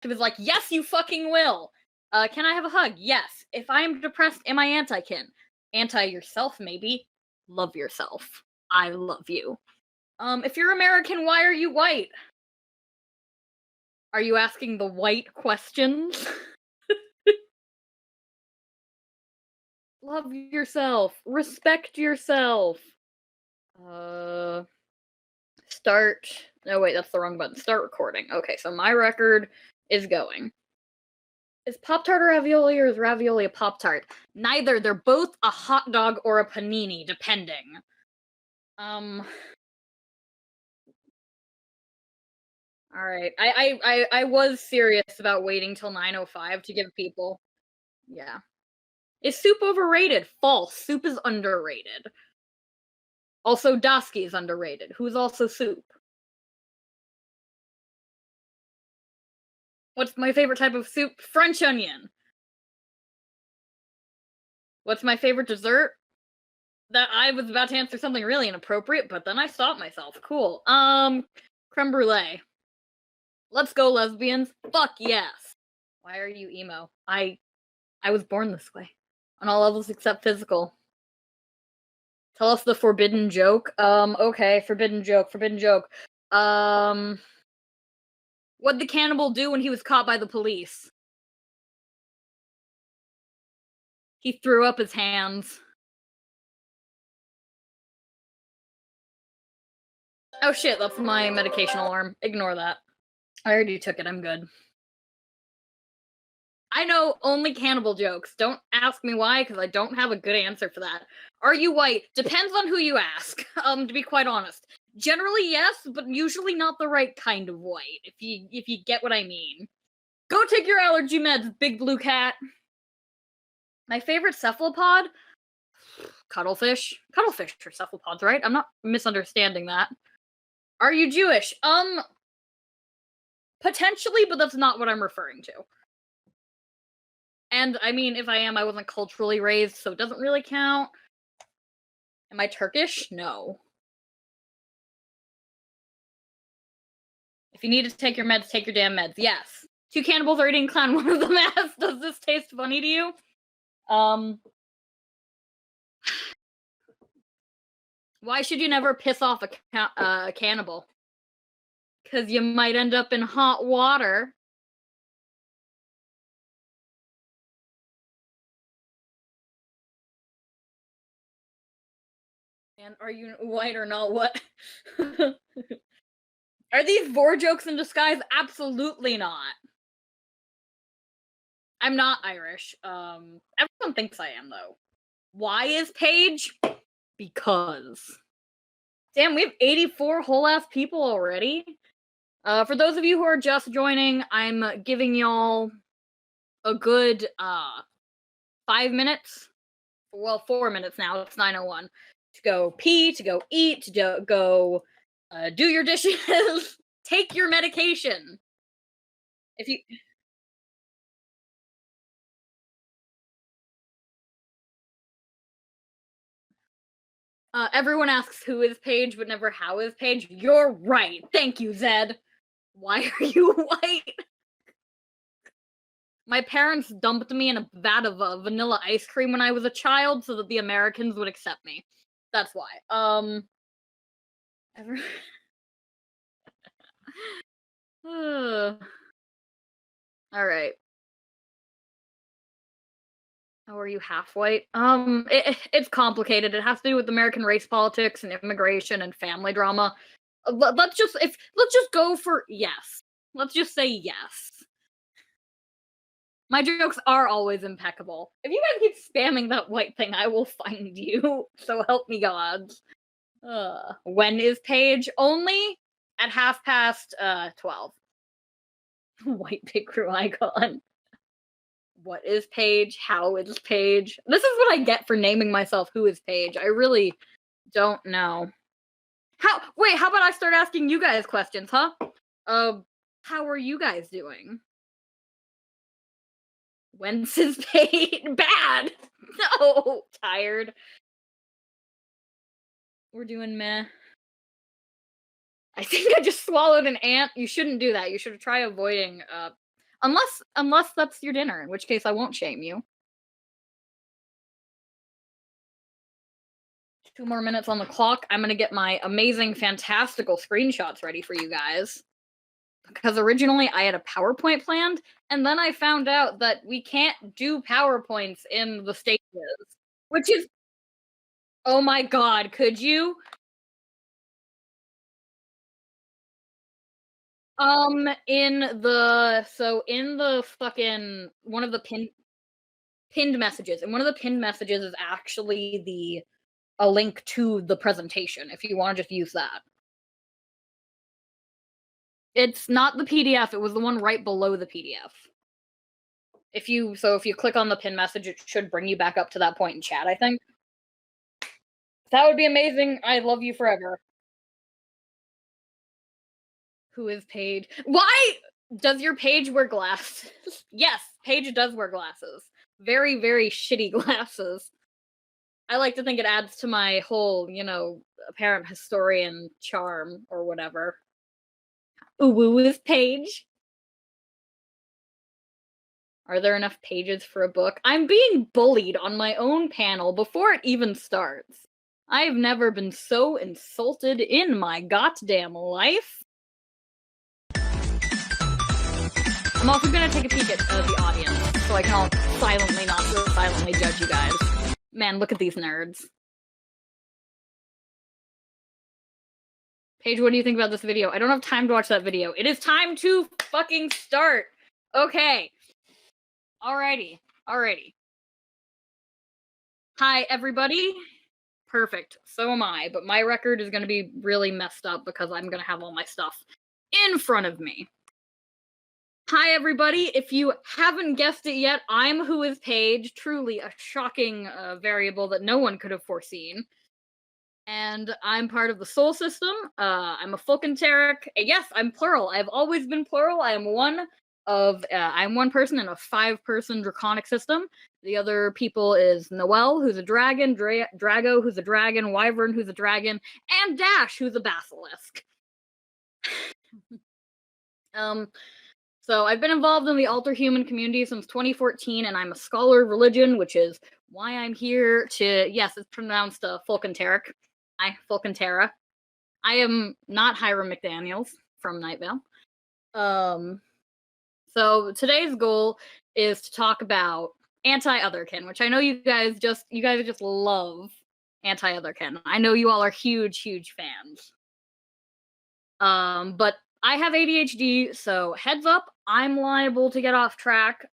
is like, yes, you fucking will. Can I have a hug? Yes. If I am depressed, am I anti-kin? Anti-yourself, maybe. Love yourself. I love you. If you're American, why are you white? Are you asking the white questions? Love yourself. Respect yourself. Start. No, wait, that's the wrong button. Start recording. Okay, so my record is going. Is Pop-Tart a ravioli or is ravioli a Pop-Tart? Neither. They're both a hot dog or a panini, depending. Alright. I was serious about waiting till 9:05 to give people. Yeah. Is soup overrated? False. Soup is underrated. Also, Dasky is underrated. Who's also soup? What's my favorite type of soup? French onion. What's my favorite dessert? That I was about to answer something really inappropriate, but then I stopped myself. Cool. Creme brulee. Let's go, lesbians. Fuck yes. Why are you emo? I was born this way. On all levels except physical. Tell us the forbidden joke. Okay, forbidden joke. What'd the cannibal do when he was caught by the police? He threw up his hands. Oh shit, that's my medication alarm. Ignore that. I already took it, I'm good. I know only cannibal jokes. Don't ask me why, because I don't have a good answer for that. Are you white? Depends on who you ask, to be quite honest. Generally, yes, but usually not the right kind of white, if you get what I mean. Go take your allergy meds, big blue cat. My favorite cephalopod? Cuttlefish. Cuttlefish are cephalopods, right? I'm not misunderstanding that. Are you Jewish? Potentially, but that's not what I'm referring to. And, I mean, if I am, I wasn't culturally raised, so it doesn't really count. Am I Turkish? No. If you need to take your meds, take your damn meds. Yes. 2 cannibals are eating a clown, one of them asked, does this taste funny to you? Why should you never piss off a cannibal? Because you might end up in hot water. And are you white or not? What? Are these vor jokes in disguise? Absolutely not. I'm not Irish. Everyone thinks I am, though. Why is Paige? Because. Damn, we have 84 whole ass people already. For those of you who are just joining, I'm giving y'all a good 5 minutes. Well, 4 minutes now. It's 9:01 to go pee, to go eat, to go do your dishes, take your medication. If you. Everyone asks who is Paige, but never how is Paige. You're right. Thank you, Zed. Why are you white? My parents dumped me in a vat of vanilla ice cream when I was a child so that the Americans would accept me. That's why. Alright. Oh, are you half white? It's complicated. It has to do with American race politics and immigration and family drama. Let's just go for yes. Let's just say yes. My jokes are always impeccable. If you guys keep spamming that white thing, I will find you. So help me gods. When is Paige? Only at 12:30. White big crew icon. What is Paige? How is Paige? This is what I get for naming myself Who is Paige. I really don't know. Wait, how about I start asking you guys questions, huh? How are you guys doing? When's his Paige? Bad! No! Tired. We're doing meh. I think I just swallowed an ant. You shouldn't do that. You should try avoiding, Unless that's your dinner, in which case I won't shame you. 2 more minutes on the clock. I'm gonna get my amazing, fantastical screenshots ready for you guys. Because originally I had a PowerPoint planned, and then I found out that we can't do PowerPoints in the stages, which is, oh my god, could you? In the fucking one of the pinned messages, and one of the pinned messages is actually a link to the presentation, if you wanna just use that. It's not the PDF, it was the one right below the PDF. If you click on the pin message, it should bring you back up to that point in chat, I think. That would be amazing. I love you forever. Who is Paige? Why does your Paige wear glasses? Yes, Paige does wear glasses. Very, very shitty glasses. I like to think it adds to my whole, apparent historian charm or whatever. Ooh, woo is Paige. Are there enough pages for a book? I'm being bullied on my own panel before it even starts. I've never been so insulted in my goddamn life. I'm also gonna take a peek at the audience, so I can all not so silently judge you guys. Man, look at these nerds. Paige, what do you think about this video? I don't have time to watch that video. It is time to fucking start! Okay. Alrighty. Hi, everybody. Perfect. So am I, but my record is gonna be really messed up because I'm gonna have all my stuff in front of me. Hi, everybody. If you haven't guessed it yet, I'm Who is Paige. Truly a shocking variable that no one could have foreseen. And I'm part of the Soul System. I'm a Fulkenteric. Yes, I'm plural. I've always been plural. I'm one person in a 5-person draconic system. The other people is Noelle, who's a dragon, Drago, who's a dragon, Wyvern, who's a dragon, and Dash, who's a basilisk. So I've been involved in the Alterhuman community since 2014, and I'm a scholar of religion, which is why I'm here to, yes, it's pronounced Fulkenteric. Fulkentera. I am not Hiram McDaniels from Night Vale. So today's goal is to talk about Anti-Otherkin, which I know you guys just love Anti-Otherkin. I know you all are huge fans. But I have ADHD, so heads up, I'm liable to get off track,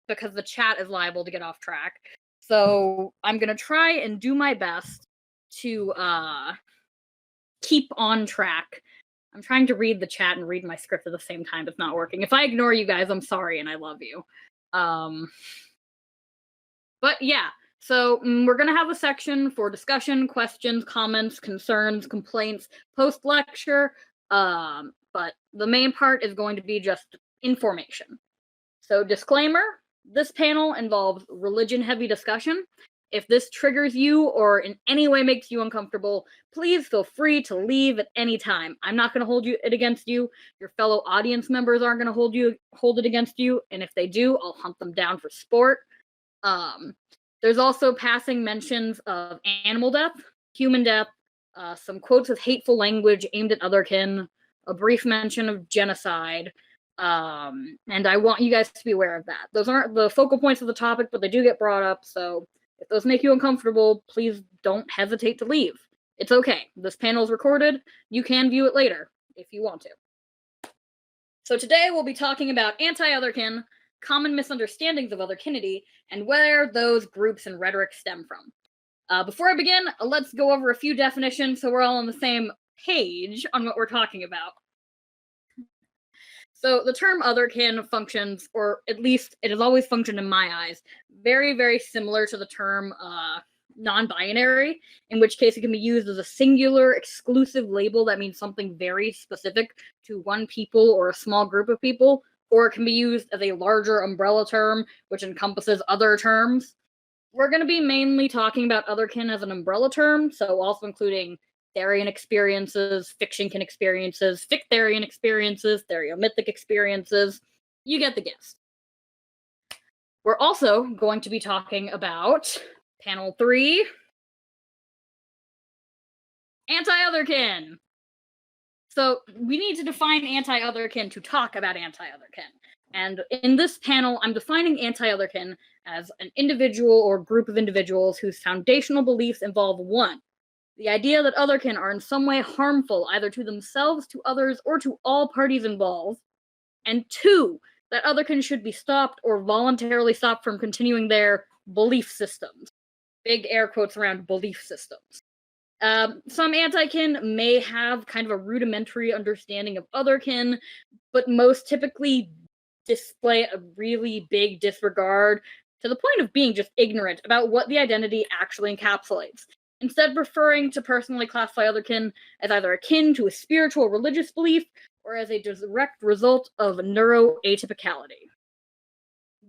because the chat is liable to get off track. So I'm gonna try and do my best to keep on track. I'm trying to read the chat and read my script at the same time. It's not working. If I ignore you guys, I'm sorry and I love you. But yeah, so we're going to have a section for discussion, questions, comments, concerns, complaints, post-lecture, but the main part is going to be just information. So disclaimer, this panel involves religion-heavy discussion. If this triggers you or in any way makes you uncomfortable, please feel free to leave at any time. I'm not going to hold it against you. Your fellow audience members aren't going to hold it against you, and if they do, I'll hunt them down for sport. There's also passing mentions of animal death, human death, some quotes with hateful language aimed at otherkin, a brief mention of genocide, and I want you guys to be aware of that. Those aren't the focal points of the topic, but they do get brought up, so if those make you uncomfortable, please don't hesitate to leave. It's okay. This panel is recorded. You can view it later if you want to. So today we'll be talking about anti-otherkin, common misunderstandings of otherkinity, and where those groups and rhetoric stem from. Before I begin, let's go over a few definitions so we're all on the same page on what we're talking about. So the term otherkin functions, or at least it has always functioned in my eyes, very, very similar to the term non-binary, in which case it can be used as a singular, exclusive label that means something very specific to one people or a small group of people, or it can be used as a larger umbrella term, which encompasses other terms. We're going to be mainly talking about otherkin as an umbrella term, so also including Therian experiences, fictionkin experiences, fictherian experiences, theriomythic experiences, You get the gist. We're also going to be talking about panel 3, Anti-Otherkin. So we need to define anti-Otherkin to talk about anti-Otherkin. And in this panel, I'm defining anti-Otherkin as an individual or group of individuals whose foundational beliefs involve 1, the idea that Otherkin are in some way harmful either to themselves, to others, or to all parties involved, and 2, that Otherkin should be stopped or voluntarily stopped from continuing their belief systems. Big air quotes around belief systems. Some anti-kin may have kind of a rudimentary understanding of Otherkin, but most typically display a really big disregard to the point of being just ignorant about what the identity actually encapsulates, instead preferring to personally classify Otherkin as either akin to a spiritual or religious belief or as a direct result of neuroatypicality.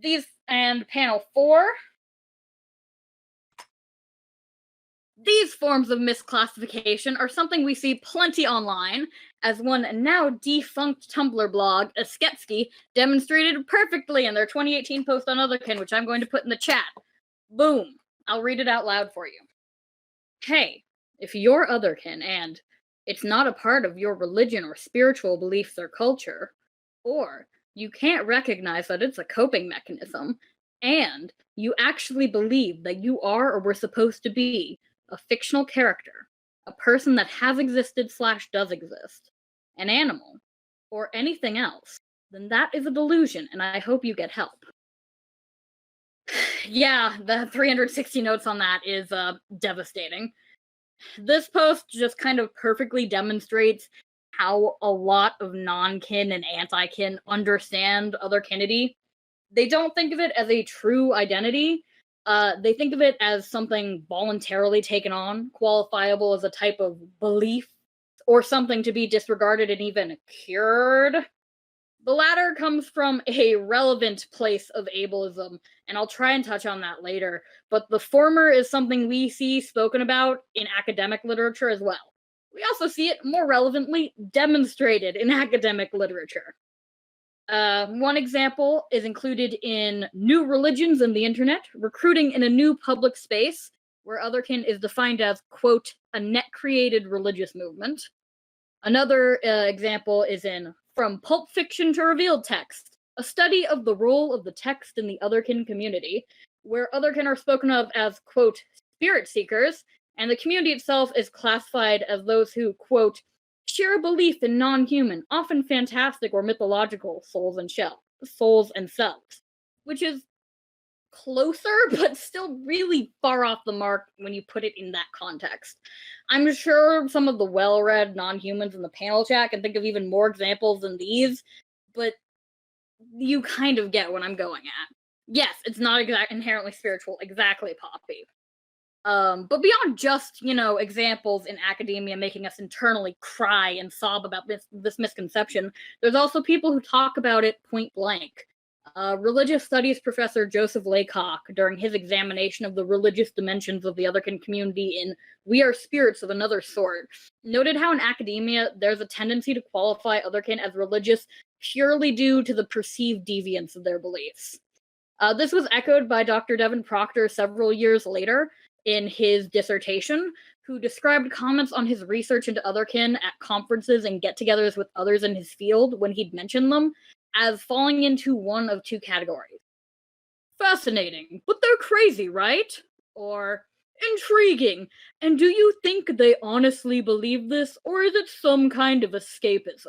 These and panel 4. These forms of misclassification are something we see plenty online, as one now defunct Tumblr blog, Asketsky, demonstrated perfectly in their 2018 post on Otherkin, which I'm going to put in the chat. Boom. I'll read it out loud for you. Hey, if you're Otherkin and it's not a part of your religion or spiritual beliefs or culture, or you can't recognize that it's a coping mechanism, and you actually believe that you are or were supposed to be a fictional character, a person that has existed / does exist, an animal, or anything else, then that is a delusion, and I hope you get help. Yeah, the 360 notes on that is devastating. This post just kind of perfectly demonstrates how a lot of non-kin and anti-kin understand otherkinity. They don't think of it as a true identity. They think of it as something voluntarily taken on, qualifiable as a type of belief, or something to be disregarded and even cured. The latter comes from a relevant place of ableism, and I'll try and touch on that later, but the former is something we see spoken about in academic literature as well. We also see it more relevantly demonstrated in academic literature. One example is included in New Religions and the Internet, Recruiting in a New Public Space, where Otherkin is defined as, quote, a net-created religious movement. Another example is in From Pulp Fiction to Revealed Text, a study of the role of the text in the Otherkin community, where Otherkin are spoken of as, quote, spirit seekers, and the community itself is classified as those who, quote, share a belief in non-human, often fantastic or mythological souls and selves, which is closer, but still really far off the mark when you put it in that context. I'm sure some of the well-read non-humans in the panel chat can think of even more examples than these, but you kind of get what I'm going at. Yes, it's not inherently spiritual, exactly, Poppy. But beyond just, examples in academia making us internally cry and sob about this misconception, there's also people who talk about it point blank. Religious studies professor Joseph Laycock, during his examination of the religious dimensions of the Otherkin community in We Are Spirits of Another Sort, noted how in academia there's a tendency to qualify Otherkin as religious purely due to the perceived deviance of their beliefs. This was echoed by Dr. Devin Proctor several years later in his dissertation, who described comments on his research into Otherkin at conferences and get-togethers with others in his field when he'd mentioned them as falling into one of 2 categories. Fascinating, but they're crazy, right? Or intriguing, and do you think they honestly believe this, or is it some kind of escapism?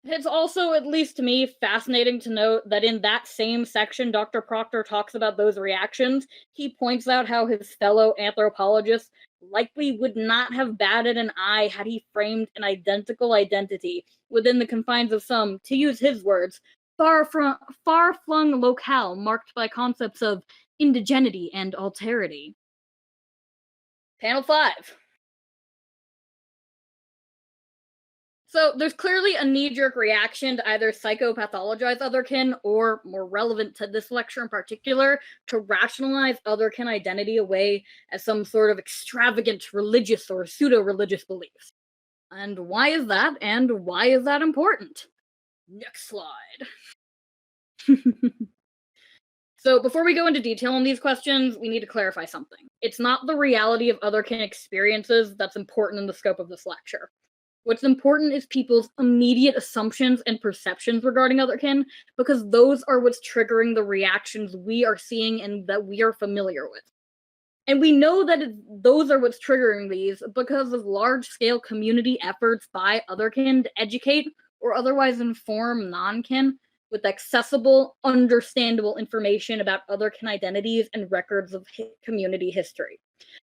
It's also, at least to me, fascinating to note that in that same section Dr. Proctor talks about those reactions, he points out how his fellow anthropologists likely would not have batted an eye had he framed an identical identity within the confines of some, to use his words, far-flung locale marked by concepts of indigeneity and alterity. Panel 5. So there's clearly a knee-jerk reaction to either psychopathologize Otherkin, or, more relevant to this lecture in particular, to rationalize Otherkin identity away as some sort of extravagant religious or pseudo-religious beliefs. And why is that, and why is that important? Next slide. So before we go into detail on these questions, we need to clarify something. It's not the reality of Otherkin experiences that's important in the scope of this lecture. What's important is people's immediate assumptions and perceptions regarding Otherkin, because those are what's triggering the reactions we are seeing and that we are familiar with. And we know that those are what's triggering these because of large-scale community efforts by Otherkin to educate or otherwise inform non-kin with accessible, understandable information about Otherkin identities and records of community history.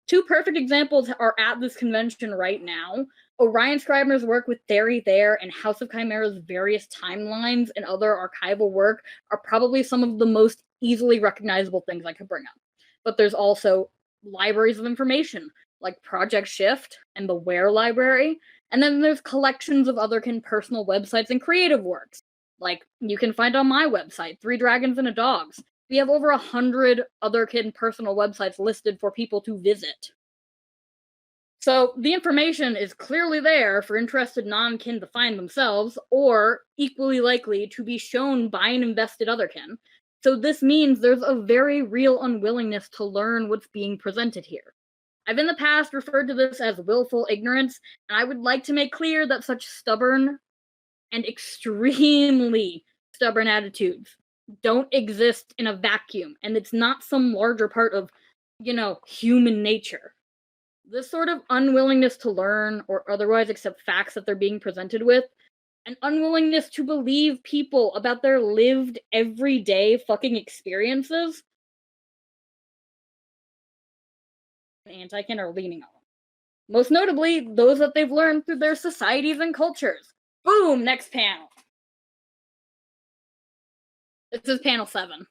Two perfect examples are at this convention right now. Orion Scribner's work with Theory There and House of Chimera's various timelines and other archival work are probably some of the most easily recognizable things I could bring up. But there's also libraries of information, like Project Shift and the Where Library, and then there's collections of Otherkin personal websites and creative works, like you can find on my website, 3 Dragons and a Dogs. We have over 100 Otherkin personal websites listed for people to visit. So the information is clearly there for interested non-kin to find themselves, or equally likely to be shown by an invested Otherkin. So this means there's a very real unwillingness to learn what's being presented here. I've in the past referred to this as willful ignorance, and I would like to make clear that such stubborn and extremely stubborn attitudes don't exist in a vacuum, and it's not some larger part of, human nature. This sort of unwillingness to learn or otherwise accept facts that they're being presented with, an unwillingness to believe people about their lived everyday fucking experiences, Anti-Kin are leaning on. Most notably, those that they've learned through their societies and cultures. Boom! Next panel. This is panel 7.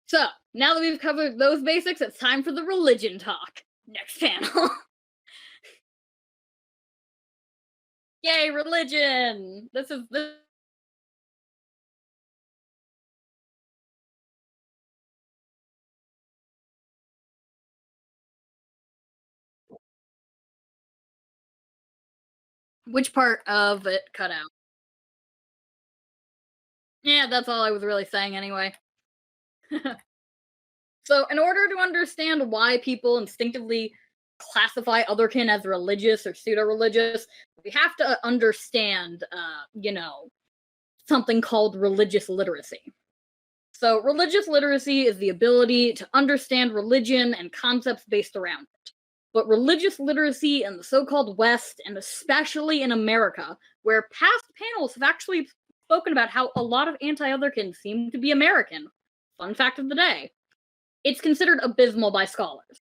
So, now that we've covered those basics, it's time for the religion talk. Next panel. Yay, religion! This. Which part of it cut out? Yeah, that's all I was really saying anyway. So, in order to understand why people instinctively classify Otherkin as religious or pseudo-religious, we have to understand, something called religious literacy. So, religious literacy is the ability to understand religion and concepts based around it. But religious literacy in the so-called West, and especially in America, where past panels have actually spoken about how a lot of anti-Otherkin seem to be American. Fun fact of the day. It's considered abysmal by scholars.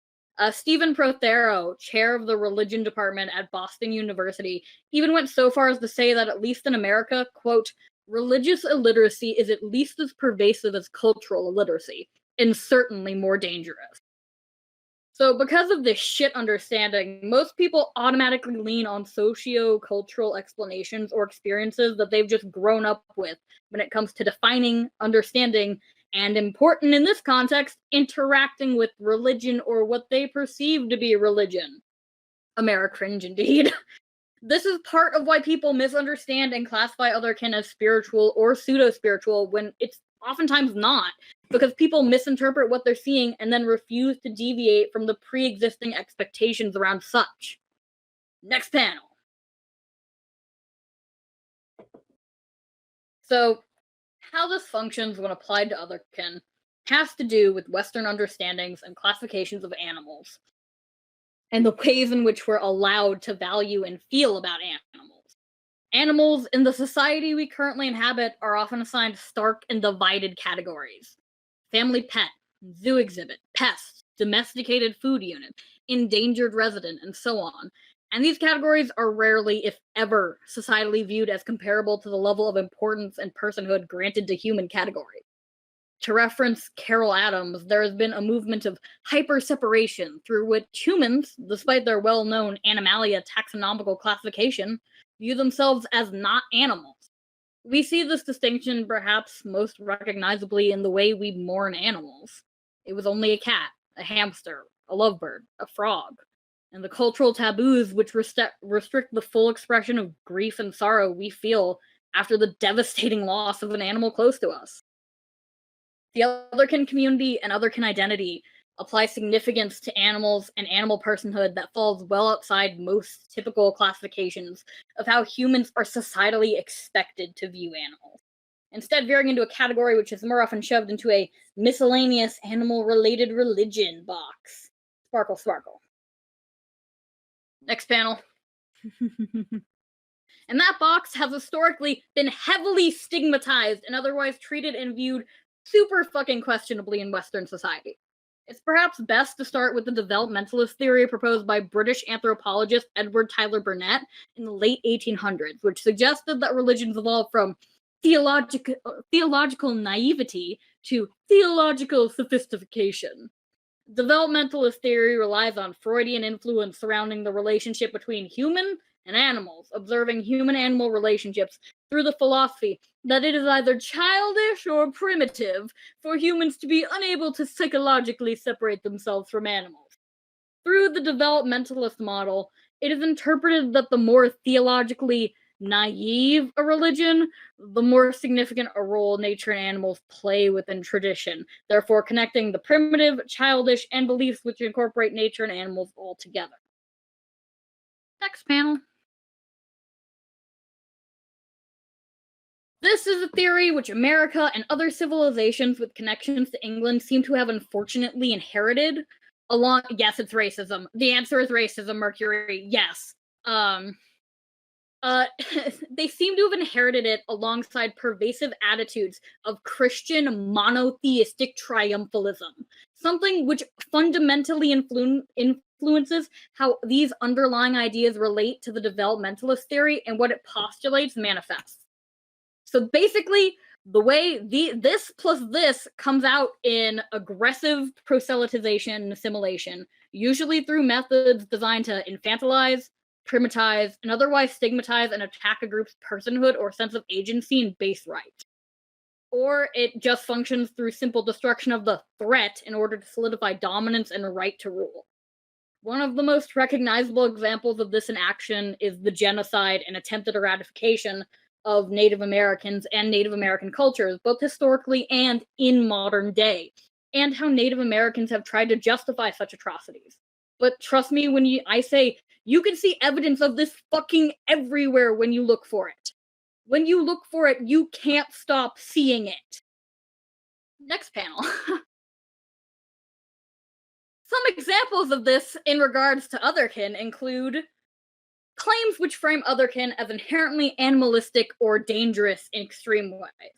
Stephen Prothero, chair of the religion department at Boston University, even went so far as to say that at least in America, quote, religious illiteracy is at least as pervasive as cultural illiteracy, and certainly more dangerous. So because of this shit understanding, most people automatically lean on socio-cultural explanations or experiences that they've just grown up with when it comes to defining, understanding, and important in this context, interacting with religion or what they perceive to be religion. Americringe indeed. This is part of why people misunderstand and classify Otherkin as spiritual or pseudo-spiritual when it's oftentimes not, because people misinterpret what they're seeing and then refuse to deviate from the pre-existing expectations around such. Next panel. So, how this functions when applied to Otherkin has to do with Western understandings and classifications of animals, and the ways in which we're allowed to value and feel about animals. Animals in the society we currently inhabit are often assigned stark and divided categories. Family pet, zoo exhibit, pest, domesticated food unit, endangered resident, and so on. And these categories are rarely, if ever, societally viewed as comparable to the level of importance and personhood granted to human categories. To reference Carol Adams, there has been a movement of hyper-separation through which humans, despite their well-known Animalia taxonomical classification, view themselves as not animals. We see this distinction perhaps most recognizably in the way we mourn animals. It was only a cat, a hamster, a lovebird, a frog, and the cultural taboos which restrict the full expression of grief and sorrow we feel after the devastating loss of an animal close to us. The Otherkin community and Otherkin identity apply significance to animals and animal personhood that falls well outside most typical classifications of how humans are societally expected to view animals, instead veering into a category which is more often shoved into a miscellaneous animal-related religion box. Sparkle, sparkle. Next panel. And that box has historically been heavily stigmatized and otherwise treated and viewed super fucking questionably in Western society. It's perhaps best to start with the developmentalist theory proposed by British anthropologist Edward Tyler Burnett in the late 1800s, which suggested that religions evolved from theological naivety to theological sophistication. Developmentalist theory relies on Freudian influence surrounding the relationship between human and animals, observing human-animal relationships through the philosophy that it is either childish or primitive for humans to be unable to psychologically separate themselves from animals. Through the developmentalist model, it is interpreted that the more theologically naive a religion, the more significant a role nature and animals play within tradition, therefore connecting the primitive, childish, and beliefs which incorporate nature and animals all together. Next panel. This is a theory which America and other civilizations with connections to England seem to have unfortunately inherited along. Yes, it's racism. The answer is racism, Mercury. Yes. They seem to have inherited it alongside pervasive attitudes of Christian monotheistic triumphalism, something which fundamentally influences how these underlying ideas relate to the developmentalist theory and what it postulates manifests. So basically, the way this plus this comes out in aggressive proselytization and assimilation, usually through methods designed to infantilize, primitize, and otherwise stigmatize and attack a group's personhood or sense of agency and base right. Or it just functions through simple destruction of the threat in order to solidify dominance and a right to rule. One of the most recognizable examples of this in action is the genocide and attempted eradication of Native Americans and Native American cultures, both historically and in modern day, and how Native Americans have tried to justify such atrocities. But trust me when I say you can see evidence of this fucking everywhere when you look for it. When you look for it, you can't stop seeing it. Next panel. Some examples of this in regards to Otherkin include claims which frame Otherkin as inherently animalistic or dangerous in extreme ways.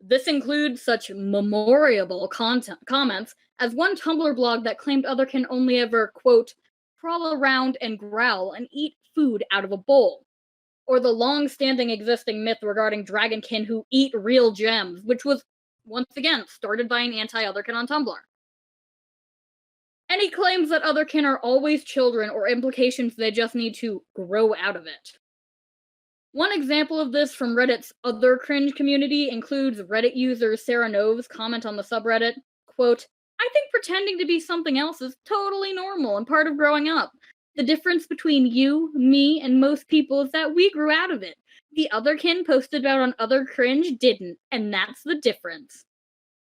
This includes such memorable comments as one Tumblr blog that claimed Otherkin only ever, quote, crawl around and growl and eat food out of a bowl, or the long-standing existing myth regarding dragonkin who eat real gems, which was, once again, started by an anti-Otherkin on Tumblr. And he claims that Otherkin are always children or implications they just need to grow out of it. One example of this from Reddit's Other Cringe community includes Reddit user Sarah Nove's comment on the subreddit, quote, I think pretending to be something else is totally normal and part of growing up. The difference between you, me, and most people is that we grew out of it. The Otherkin posted about on Other Cringe didn't, and that's the difference.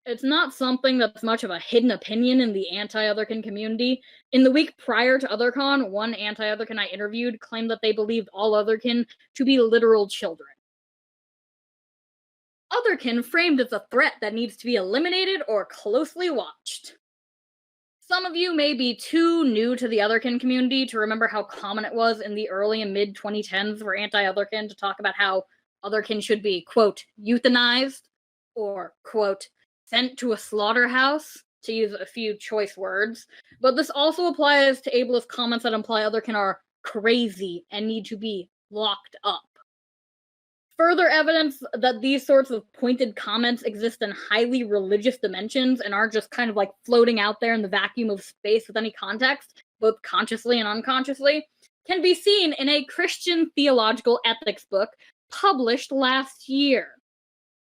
It's not something that's much of a hidden opinion in the anti-Otherkin community. In the week prior to Othercon, one anti-Otherkin I interviewed claimed that they believed all Otherkin to be literal children. Otherkin framed as a threat that needs to be eliminated or closely watched. Some of you may be too new to the Otherkin community to remember how common it was in the early and mid-2010s for anti-Otherkin to talk about how Otherkin should be, quote, euthanized, or, quote, sent to a slaughterhouse, to use a few choice words. But this also applies to ableist comments that imply Otherkin are crazy and need to be locked up. Further evidence that these sorts of pointed comments exist in highly religious dimensions and aren't just kind of like floating out there in the vacuum of space with any context, both consciously and unconsciously, can be seen in a Christian theological ethics book published last year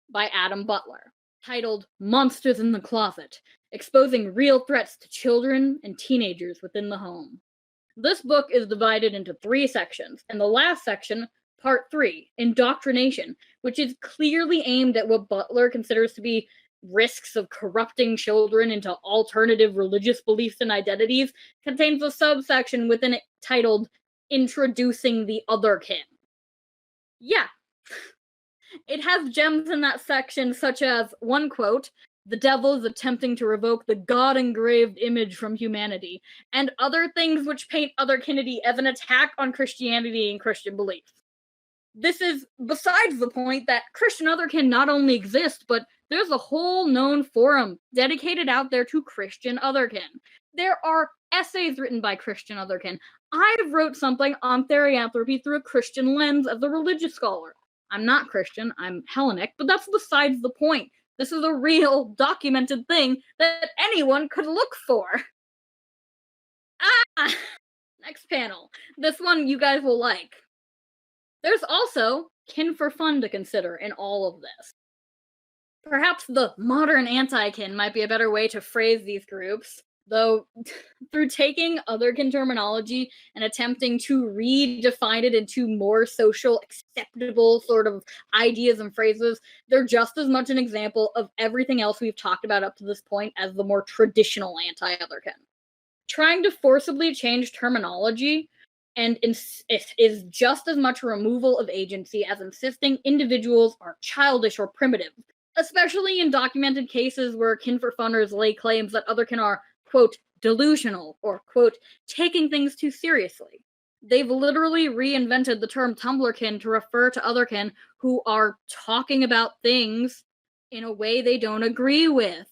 by Adam Butler, titled Monsters in the Closet, Exposing Real Threats to Children and Teenagers Within the Home. This book is divided into 3 sections, and the last section, Part 3, Indoctrination, which is clearly aimed at what Butler considers to be risks of corrupting children into alternative religious beliefs and identities contains a subsection within it titled Introducing the Otherkin. Yeah. It has gems in that section such as, one quote, "The devil is attempting to revoke the God-engraved image from humanity," and other things which paint otherkinity as an attack on Christianity and Christian beliefs. This is besides the point that Christian Otherkin not only exists, but there's a whole known forum dedicated out there to Christian Otherkin. There are essays written by Christian Otherkin. I wrote something on therianthropy through a Christian lens as a religious scholar. I'm not Christian, I'm Hellenic, but that's besides the point. This is a real, documented thing that anyone could look for. Next panel. This one you guys will like. There's also kin for fun to consider in all of this. Perhaps the modern anti-kin might be a better way to phrase these groups, though through taking otherkin terminology and attempting to redefine it into more social acceptable sort of ideas and phrases, they're just as much an example of everything else we've talked about up to this point as the more traditional anti-otherkin. Trying to forcibly change terminology and is just as much a removal of agency as insisting individuals are childish or primitive, especially in documented cases where kin for funners lay claims that otherkin are, quote, delusional, or, quote, taking things too seriously. They've literally reinvented the term Tumblrkin to refer to otherkin who are talking about things in a way they don't agree with.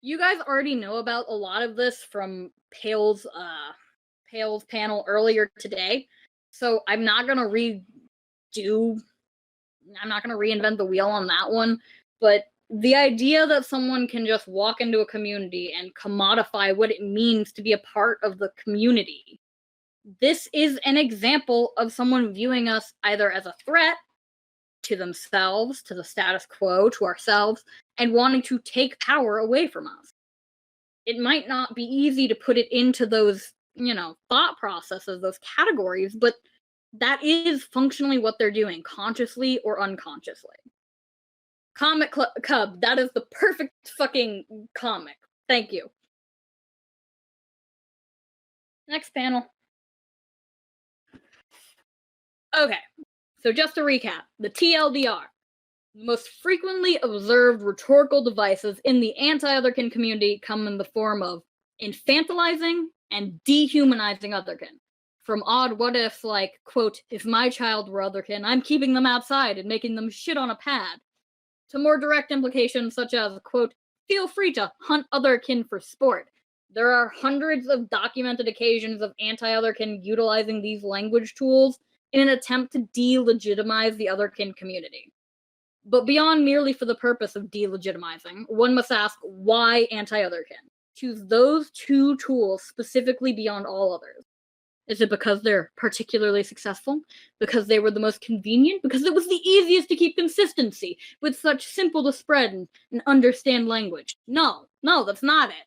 You guys already know about a lot of this from Pale's panel earlier today, so I'm not gonna reinvent the wheel on that one, but the idea that someone can just walk into a community and commodify what it means to be a part of the community. This is an example of someone viewing us either as a threat to themselves, to the status quo, to ourselves, and wanting to take power away from us. It might not be easy to put it into those, thought processes, those categories, but that is functionally what they're doing, consciously or unconsciously. Comic Cub, that is the perfect fucking comic. Thank you. Next panel. Okay, so just to recap, the TLDR. The most frequently observed rhetorical devices in the anti-otherkin community come in the form of infantilizing and dehumanizing otherkin. From odd what-ifs like, quote, "If my child were otherkin, I'm keeping them outside and making them shit on a pad," to more direct implications such as, quote, "Feel free to hunt otherkin for sport." There are hundreds of documented occasions of anti-otherkin utilizing these language tools in an attempt to delegitimize the otherkin community. But beyond merely for the purpose of delegitimizing, one must ask, why anti-otherkin? Choose those two tools specifically beyond all others. Is it because they're particularly successful? Because they were the most convenient? Because it was the easiest to keep consistency with such simple to spread and understand language? No, that's not it.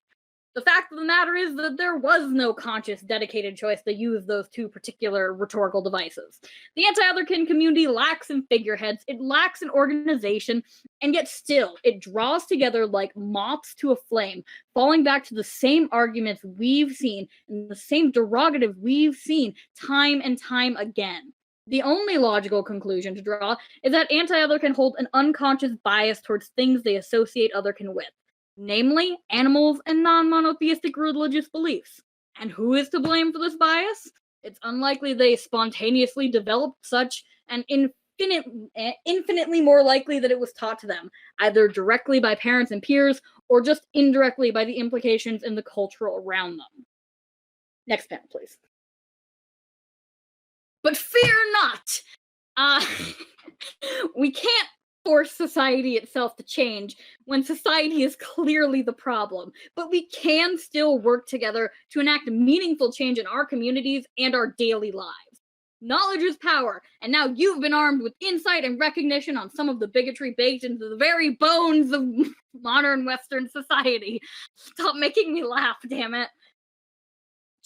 The fact of the matter is that there was no conscious, dedicated choice to use those two particular rhetorical devices. The anti-otherkin community lacks in figureheads, it lacks in organization, and yet still, it draws together like moths to a flame, falling back to the same arguments we've seen and the same derogative we've seen time and time again. The only logical conclusion to draw is that anti-otherkin hold an unconscious bias towards things they associate otherkin with. Namely, animals and non-monotheistic religious beliefs. And who is to blame for this bias? It's unlikely they spontaneously developed such, and infinitely more likely that it was taught to them, either directly by parents and peers, or just indirectly by the implications in the culture around them. Next panel, please. But fear not! We can't force society itself to change when society is clearly the problem, but we can still work together to enact meaningful change in our communities and our daily lives. Knowledge is power, and now you've been armed with insight and recognition on some of the bigotry baked into the very bones of modern Western society. Stop making me laugh, damn it.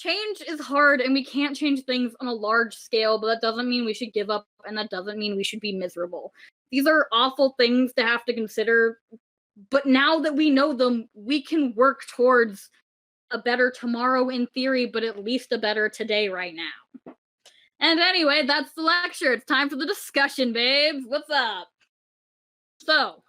change is hard and we can't change things on a large scale, but that doesn't mean we should give up and that doesn't mean we should be miserable. These are awful things to have to consider, but now that we know them, we can work towards a better tomorrow in theory, but at least a better today right now. And anyway, that's the lecture. It's time for the discussion, babes. What's up? So,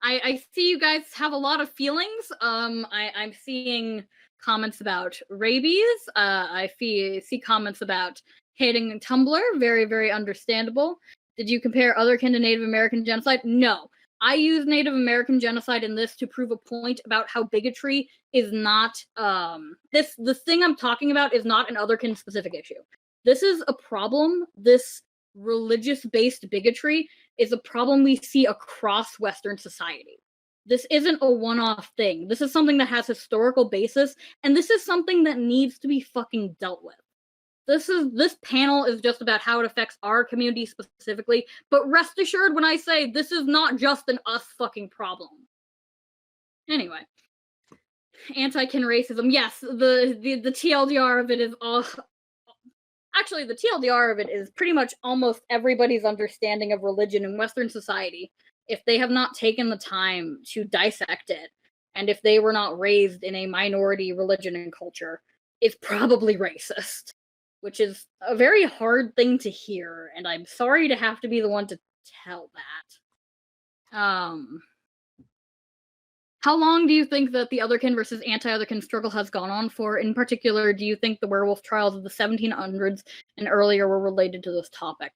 I see you guys have a lot of feelings. I'm seeing comments about rabies. I see comments about hating Tumblr. Very, very understandable. Did you compare Otherkin to Native American genocide? No. I use Native American genocide in this to prove a point about how bigotry is not, the thing I'm talking about is not an Otherkin specific issue. This is a problem. This religious-based bigotry is a problem we see across Western society. This isn't a one-off thing. This is something that has historical basis, and this is something that needs to be fucking dealt with. This panel is just about how it affects our community specifically, but rest assured when I say this is not just an us fucking problem. Anyway. Anti-kin racism. Yes, the TLDR of it is all... Actually, the TLDR of it is pretty much almost everybody's understanding of religion in Western society. If they have not taken the time to dissect it, and if they were not raised in a minority religion and culture, it's probably racist. Which is a very hard thing to hear, and I'm sorry to have to be the one to tell that. How long do you think that the Otherkin versus Anti-Otherkin struggle has gone on for? In particular, do you think the werewolf trials of the 1700s and earlier were related to this topic?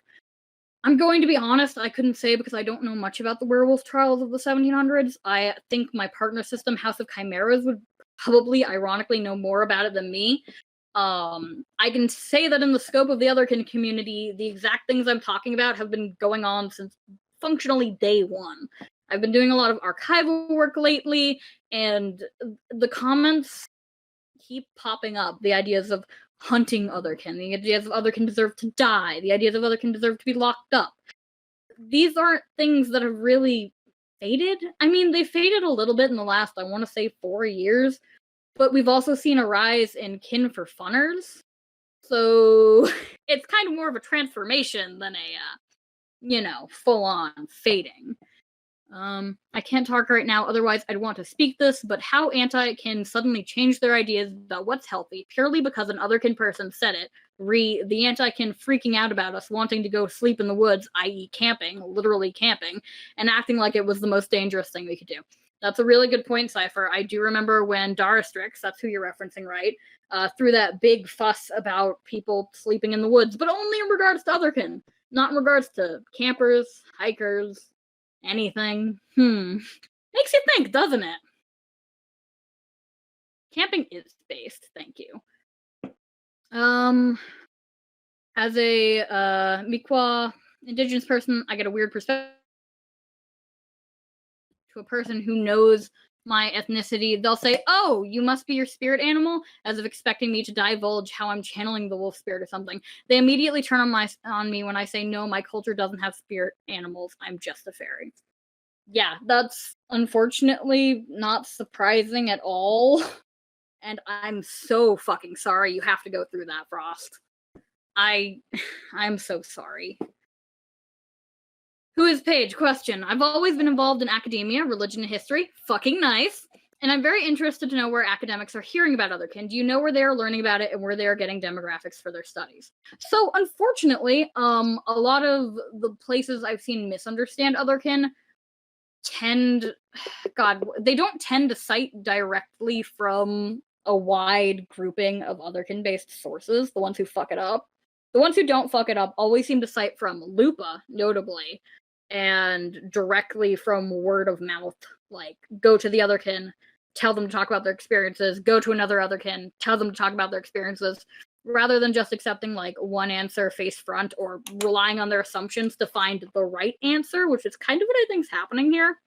I'm going to be honest, I couldn't say because I don't know much about the werewolf trials of the 1700s. I think my partner system, House of Chimeras, would probably ironically know more about it than me. I can say that in the scope of the Otherkin community, the exact things I'm talking about have been going on since functionally day one. I've been doing a lot of archival work lately, and the comments keep popping up. The ideas of hunting Otherkin, the ideas of Otherkin deserve to die, the ideas of Otherkin deserve to be locked up. These aren't things that have really faded. I mean, they faded a little bit in the last, I want to say, 4 years, but we've also seen a rise in kin for funners. So it's kind of more of a transformation than a, full-on fading. I can't talk right now, otherwise I'd want to speak this, but how anti-kin suddenly change their ideas about what's healthy purely because an otherkin person said it, the anti-kin freaking out about us wanting to go sleep in the woods, i.e. camping, literally camping, and acting like it was the most dangerous thing we could do. That's a really good point, Cypher. I do remember when Darastrix, that's who you're referencing, right, threw that big fuss about people sleeping in the woods, but only in regards to otherkin, not in regards to campers, hikers, anything. Makes you think, doesn't it? Camping is based, thank you. As a Mi'kmaq indigenous person, I get a weird perspective to a person who knows my ethnicity. They'll say, "Oh, you must be your spirit animal," as if expecting me to divulge how I'm channeling the wolf spirit or something. They immediately turn on me when I say, "No, my culture doesn't have spirit animals. I'm just a fairy." Yeah, that's unfortunately not surprising at all. And I'm so fucking sorry you have to go through that, Frost. I'm so sorry. Who is Paige? Question. I've always been involved in academia, religion, and history. Fucking nice. And I'm very interested to know where academics are hearing about Otherkin. Do you know where they are learning about it and where they are getting demographics for their studies? So, unfortunately, a lot of the places I've seen misunderstand Otherkin they don't tend to cite directly from a wide grouping of Otherkin-based sources, the ones who fuck it up. The ones who don't fuck it up always seem to cite from Lupa, notably, and directly from word of mouth, like, go to the Otherkin, tell them to talk about their experiences, go to another Otherkin, tell them to talk about their experiences, rather than just accepting, like, one answer face front or relying on their assumptions to find the right answer, which is kind of what I think's happening here.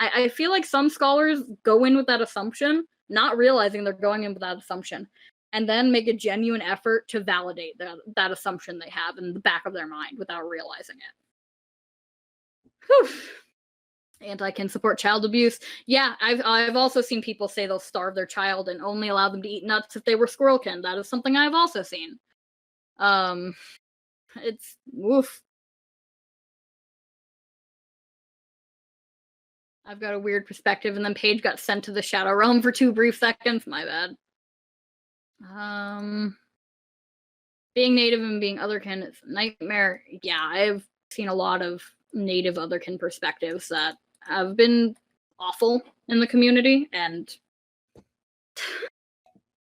I feel like some scholars go in with that assumption, not realizing they're going in with that assumption, and then make a genuine effort to validate that assumption they have in the back of their mind without realizing it. Whew. Anti-Kin support child abuse. Yeah, I've also seen people say they'll starve their child and only allow them to eat nuts if they were squirrelkin. That is something I've also seen. It's woof. I've got a weird perspective, and then Paige got sent to the Shadow Realm for 2 brief seconds. My bad. Being native and being otherkin is a nightmare. Yeah, I've seen a lot of native otherkin perspectives that have been awful in the community, and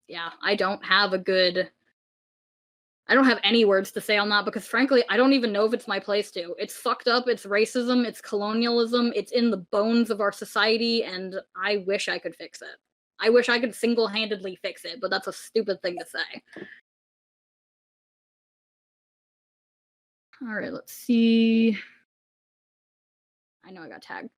yeah, I don't have any words to say on that because frankly, I don't even know if it's my place to. It's fucked up, it's racism, it's colonialism, it's in the bones of our society, and I wish I could fix it. I wish I could single-handedly fix it, but that's a stupid thing to say. Alright, let's see. I know I got tagged.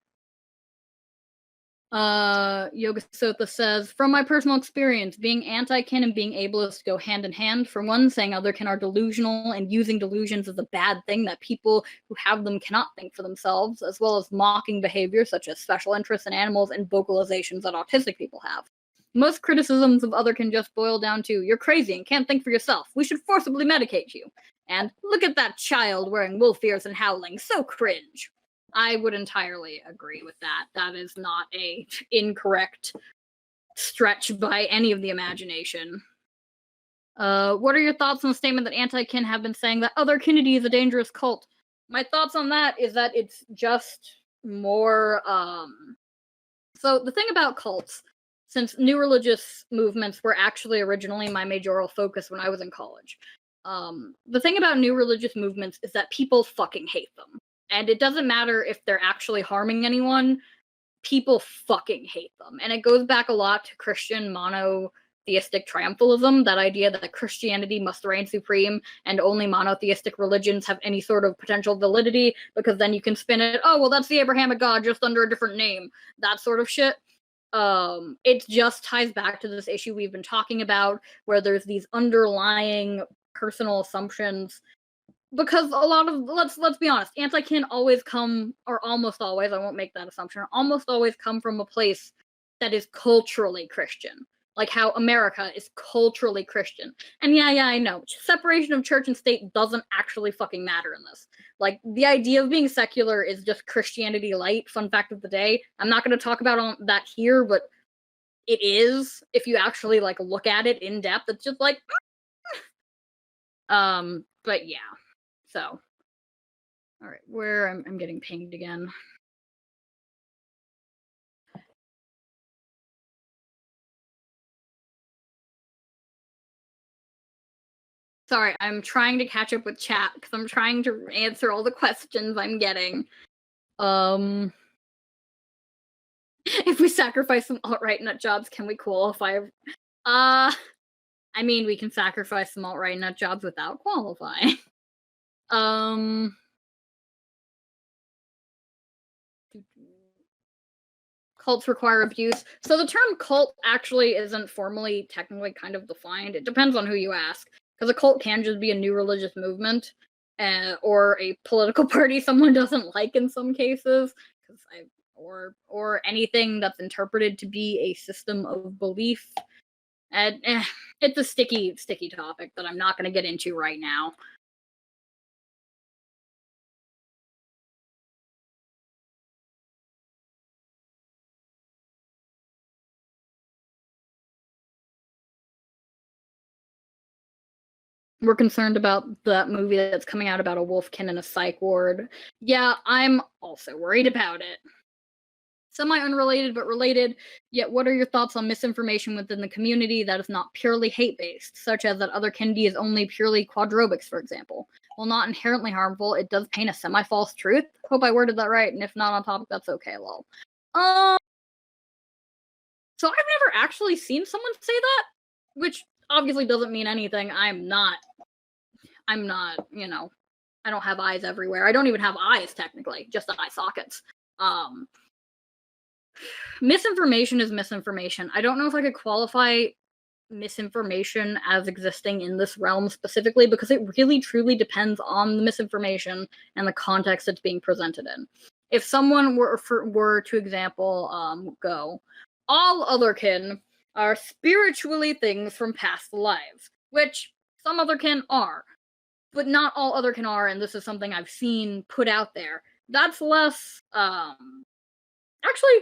Yoga Sotha says, from my personal experience, being anti-kin and being ableist go hand in hand. For one, saying otherkin are delusional and using delusions is a bad thing that people who have them cannot think for themselves, as well as mocking behavior such as special interests in animals and vocalizations that autistic people have. Most criticisms of otherkin just boil down to, you're crazy and can't think for yourself. We should forcibly medicate you. And look at that child wearing wolf ears and howling. So cringe. I would entirely agree with that. That is not a incorrect stretch by any of the imagination. What are your thoughts on the statement that anti-kin have been saying that otherkinity is a dangerous cult? My thoughts on that is that it's just more, so the thing about cults, since new religious movements were actually originally my majoral focus when I was in college, the thing about new religious movements is that people fucking hate them. And it doesn't matter if they're actually harming anyone, people fucking hate them. And it goes back a lot to Christian monotheistic triumphalism, that idea that Christianity must reign supreme and only monotheistic religions have any sort of potential validity, because then you can spin it, oh, well, that's the Abrahamic God just under a different name. That sort of shit. It just ties back to this issue we've been talking about, where there's these underlying personal assumptions. Because a lot of, let's be honest, anti-kin always come, or almost always, I won't make that assumption, almost always come from a place that is culturally Christian. Like how America is culturally Christian. And yeah, I know, separation of church and state doesn't actually fucking matter in this. Like, the idea of being secular is just Christianity light, fun fact of the day. I'm not going to talk about that here, but it is, if you actually, like, look at it in depth, it's just like, but yeah. So, all right, where I'm getting pinged again. Sorry, I'm trying to catch up with chat because I'm trying to answer all the questions I'm getting. If we sacrifice some alt-right nut jobs, can we qualify? I mean, we can sacrifice some alt-right nut jobs without qualifying. Cults require abuse. So the term cult actually isn't formally technically kind of defined. It depends on who you ask. Because a cult can just be a new religious movement, or a political party someone doesn't like in some cases, or anything that's interpreted to be a system of belief. And it's a sticky topic that I'm not going to get into right now. We're concerned about that movie that's coming out about a wolfkin in a psych ward. Yeah, I'm also worried about it. Semi-unrelated but related, yet what are your thoughts on misinformation within the community that is not purely hate-based, such as that otherkindy is only purely quadrobics, for example? While not inherently harmful, it does paint a semi-false truth. Hope I worded that right, and if not on topic, that's okay, lol. So I've never actually seen someone say that, which obviously doesn't mean anything. I'm not, you know, I don't have eyes everywhere. I don't even have eyes, technically, just eye sockets. Misinformation is misinformation. I don't know if I could qualify misinformation as existing in this realm specifically, because it really truly depends on the misinformation and the context it's being presented in. If someone were to example go, all otherkin are spiritually things from past lives, which some otherkin are, but not all otherkin are, and this is something I've seen put out there. That's less actually,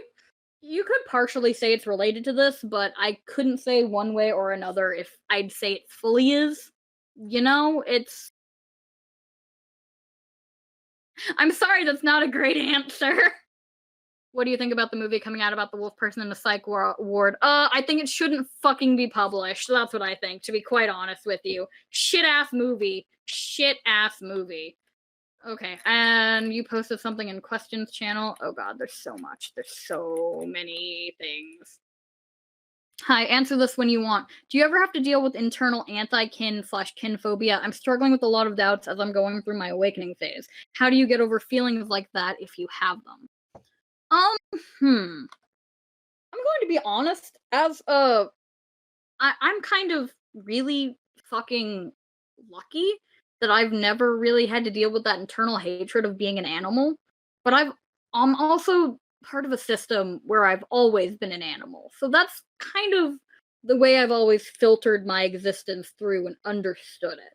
you could partially say it's related to this, but I couldn't say one way or another if I'd say it fully is. You know, it's I'm sorry, that's not a great answer. What do you think about the movie coming out about the wolf person in the psych ward? I think it shouldn't fucking be published. That's what I think, to be quite honest with you. Shit-ass movie. Shit-ass movie. Okay, and you posted something in questions channel. Oh god, there's so much. There's so many things. Hi, answer this when you want. Do you ever have to deal with internal anti-kin/kin phobia? I'm struggling with a lot of doubts as I'm going through my awakening phase. How do you get over feelings like that if you have them? I'm going to be honest, as I'm kind of really fucking lucky that I've never really had to deal with that internal hatred of being an animal. But I'm also part of a system where I've always been an animal. So that's kind of the way I've always filtered my existence through and understood it.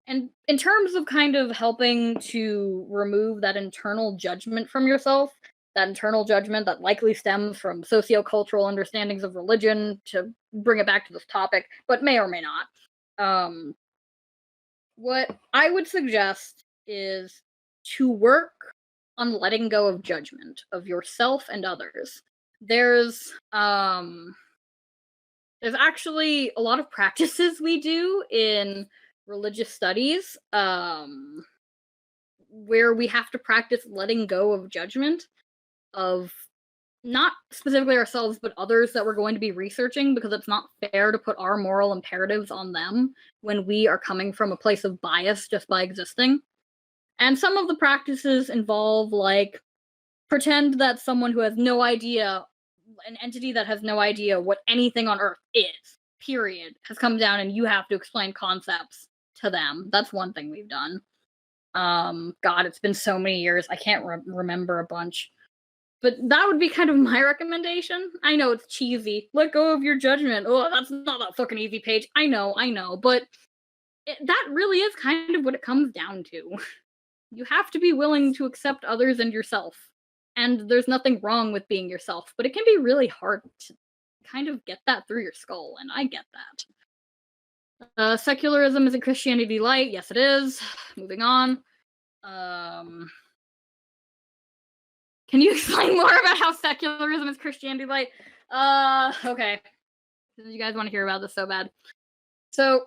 And in terms of kind of helping to remove that internal judgment from yourself, that internal judgment that likely stems from sociocultural understandings of religion, to bring it back to this topic, but may or may not, what I would suggest is to work on letting go of judgment of yourself and others. There's actually a lot of practices we do in religious studies where we have to practice letting go of judgment of not specifically ourselves but others that we're going to be researching, because it's not fair to put our moral imperatives on them when we are coming from a place of bias just by existing. And some of the practices involve, like, pretend that someone who has no idea, an entity that has no idea what anything on earth is, period, has come down and you have to explain concepts to them. That's one thing we've done. God, it's been so many years, I can't remember a bunch. But that would be kind of my recommendation. I know it's cheesy. Let go of your judgment. Oh, that's not that fucking easy page. I know. But that really is kind of what it comes down to. You have to be willing to accept others and yourself. And there's nothing wrong with being yourself, but it can be really hard to kind of get that through your skull, and I get that. Secularism is in Christianity light. Yes, it is. Moving on. Can you explain more about how secularism is Christianity light? Okay. You guys want to hear about this so bad. So,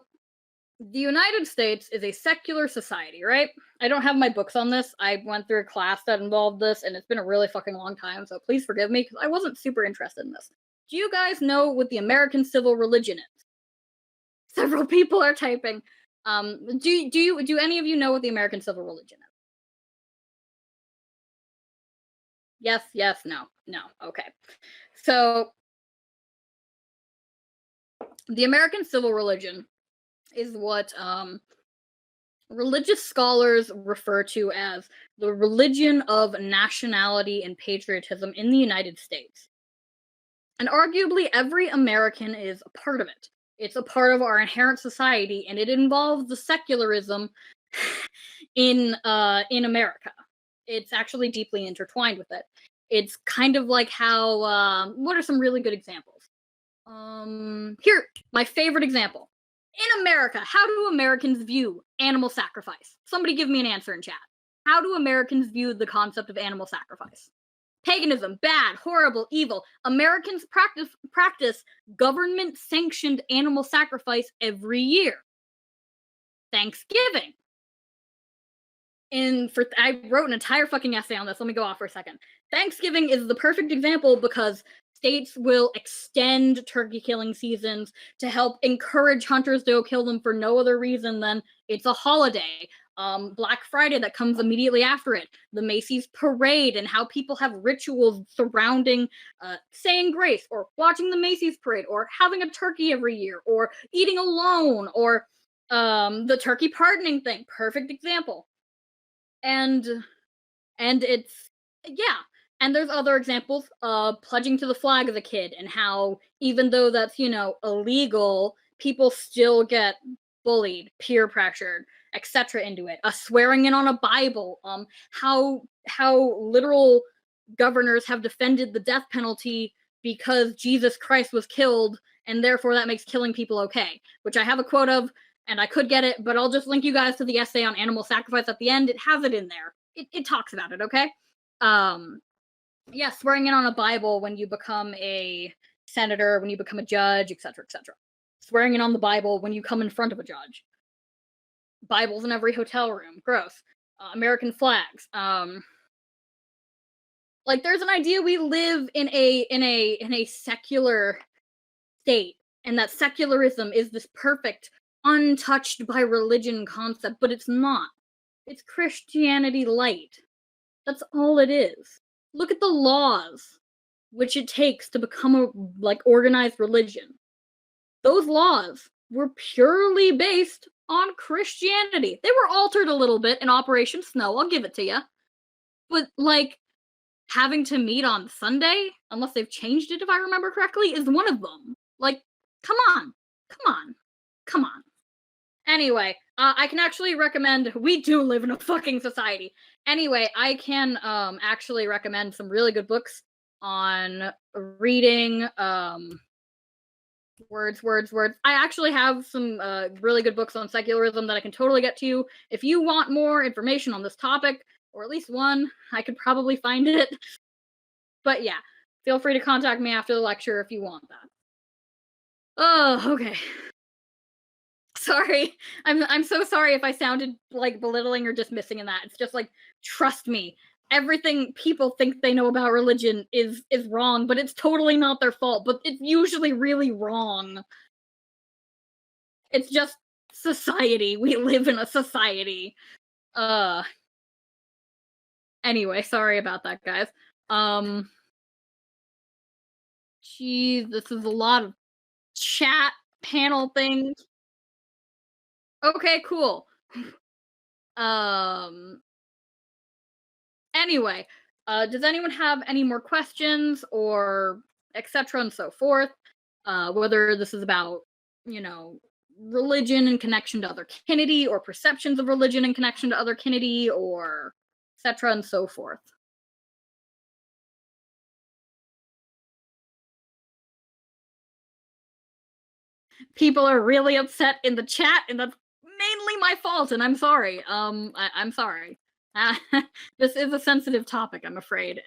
the United States is a secular society, right? I don't have my books on this. I went through a class that involved this, and it's been a really fucking long time, so please forgive me, because I wasn't super interested in this. Do you guys know what the American civil religion is? Several people are typing. Do any of you know what the American civil religion is? Yes, no. Okay. So, the American civil religion is what religious scholars refer to as the religion of nationality and patriotism in the United States. And arguably every American is a part of it. It's a part of our inherent society, and it involves the secularism in America. It's actually deeply intertwined with it. It's kind of like how what are some really good examples? Here, my favorite example. In America, how do Americans view animal sacrifice? Somebody give me an answer in chat. How do Americans view the concept of animal sacrifice? Paganism, bad, horrible, evil. Americans practice government-sanctioned animal sacrifice every year. Thanksgiving. I wrote an entire fucking essay on this. Let me go off for a second. Thanksgiving is the perfect example because states will extend turkey killing seasons to help encourage hunters to go kill them for no other reason than it's a holiday. Black Friday that comes immediately after it, the Macy's parade, and how people have rituals surrounding saying grace, or watching the Macy's parade, or having a turkey every year, or eating alone, or the turkey pardoning thing. Perfect example. And it's Yeah, and there's other examples, pledging to the flag as a kid and how even though that's, illegal, people still get bullied, peer pressured, etc. into it. Swearing in on a Bible, how literal governors have defended the death penalty because Jesus Christ was killed and therefore that makes killing people okay, which I have a quote of and I could get it, but I'll just link you guys to the essay on animal sacrifice at the end. It has it in there. It talks about it, okay? Um, yeah, swearing in on a Bible when you become a senator, when you become a judge, etc., etc. Swearing in on the Bible when you come in front of a judge. Bibles in every hotel room. Gross. American flags. Like there's an idea we live in a secular state, and that secularism is this perfect, untouched by religion concept, but it's not. It's Christianity light. That's all it is. Look at the laws which it takes to become a organized religion. Those laws were purely based on Christianity. They were altered a little bit in Operation Snow, I'll give it to you. But having to meet on Sunday, unless they've changed it if I remember correctly, is one of them. Come on. Come on. Come on. Anyway, I can actually recommend. We do live in a fucking society. Anyway, I can actually recommend some really good books on reading. Words. I actually have some really good books on secularism that I can totally get to you. If you want more information on this topic, or at least one, I could probably find it. But yeah, feel free to contact me after the lecture if you want that. Oh, okay. Sorry. I'm so sorry if I sounded belittling or dismissing in that. It's just trust me. Everything people think they know about religion is wrong, but it's totally not their fault, but it's usually really wrong. It's just society. We live in a society. Anyway, sorry about that, guys. Geez, this is a lot of chat panel things. Okay, cool. Um Anyway, does anyone have any more questions or etc. and so forth? Whether this is about, you know, religion in connection to otherkinity or perceptions of religion in connection to otherkinity or etc. and so forth. People are really upset in the chat, and that's mainly my fault, and I'm sorry. I'm sorry. This is a sensitive topic, I'm afraid.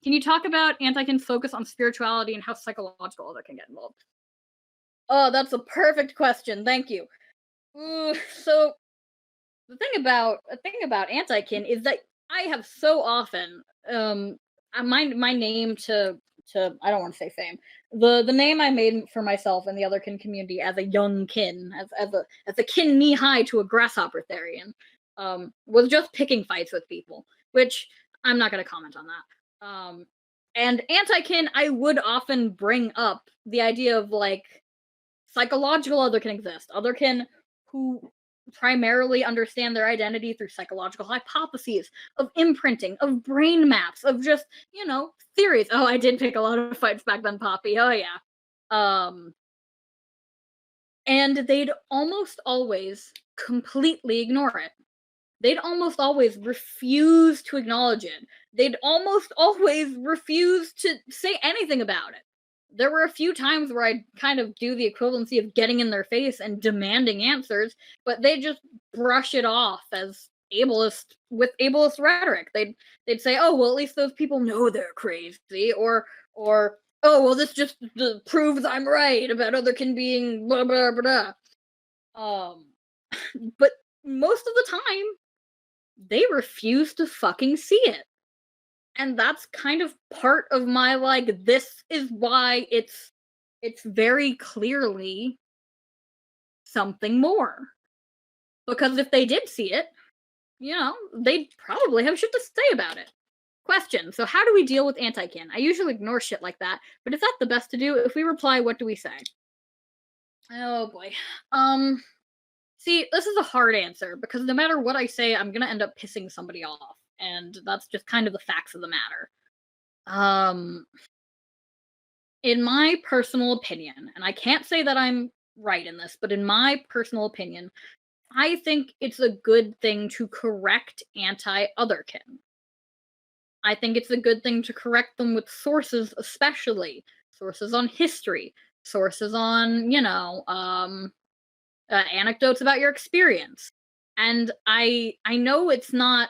Can you talk about Anti-Otherkin's focus on spirituality and how psychological other can get involved? Oh, that's a perfect question. Thank you. So the thing about Anti-Otherkin is that I have so often my name to I don't want to say fame. The name I made for myself in the Otherkin community as a young kin, as a kin knee high to a grasshopper therian, was just picking fights with people, which I'm not going to comment on that. And Anti-Kin, I would often bring up the idea of psychological Otherkin exist. Otherkin who primarily understand their identity through psychological hypotheses, of imprinting, of brain maps, of just, theories. Oh, I did pick a lot of fights back then, Poppy. Oh yeah. And they'd almost always completely ignore it. They'd almost always refuse to acknowledge it. They'd almost always refuse to say anything about it. There were a few times where I'd kind of do the equivalency of getting in their face and demanding answers, but they just brush it off as ableist with ableist rhetoric. They'd say, "Oh, well, at least those people know they're crazy," or "Oh, well, this just proves I'm right about Otherkin being blah blah blah." But most of the time, they refuse to fucking see it. And that's kind of part of my this is why it's very clearly something more. Because if they did see it, they'd probably have shit to say about it. Question. So how do we deal with Anti-Kin? I usually ignore shit like that, but is that the best to do? If we reply, what do we say? Oh boy. See, this is a hard answer because no matter what I say, I'm gonna end up pissing somebody off. and that's just kind of the facts of the matter. Um, in my personal opinion, and I can't say that I'm right in this, but in my personal opinion, I think it's a good thing to correct anti-Otherkin. I think it's a good thing to correct them with sources, especially sources on history, sources on, anecdotes about your experience. And I know it's not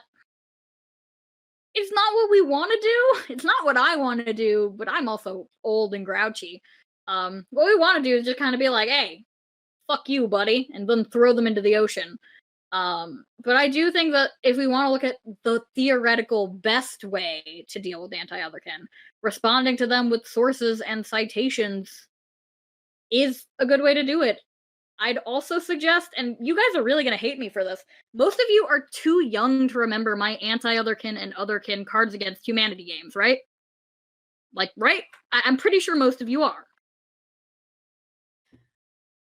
what we want to do. It's not what I want to do, but I'm also old and grouchy. What we want to do is just kind of be like, hey, fuck you, buddy, and then throw them into the ocean. But I do think that if we want to look at the theoretical best way to deal with anti-Otherkin, responding to them with sources and citations is a good way to do it. I'd also suggest, and you guys are really going to hate me for this, most of you are too young to remember my Anti-Otherkin and Otherkin Cards Against Humanity games, right? Like, right? I'm pretty sure most of you are.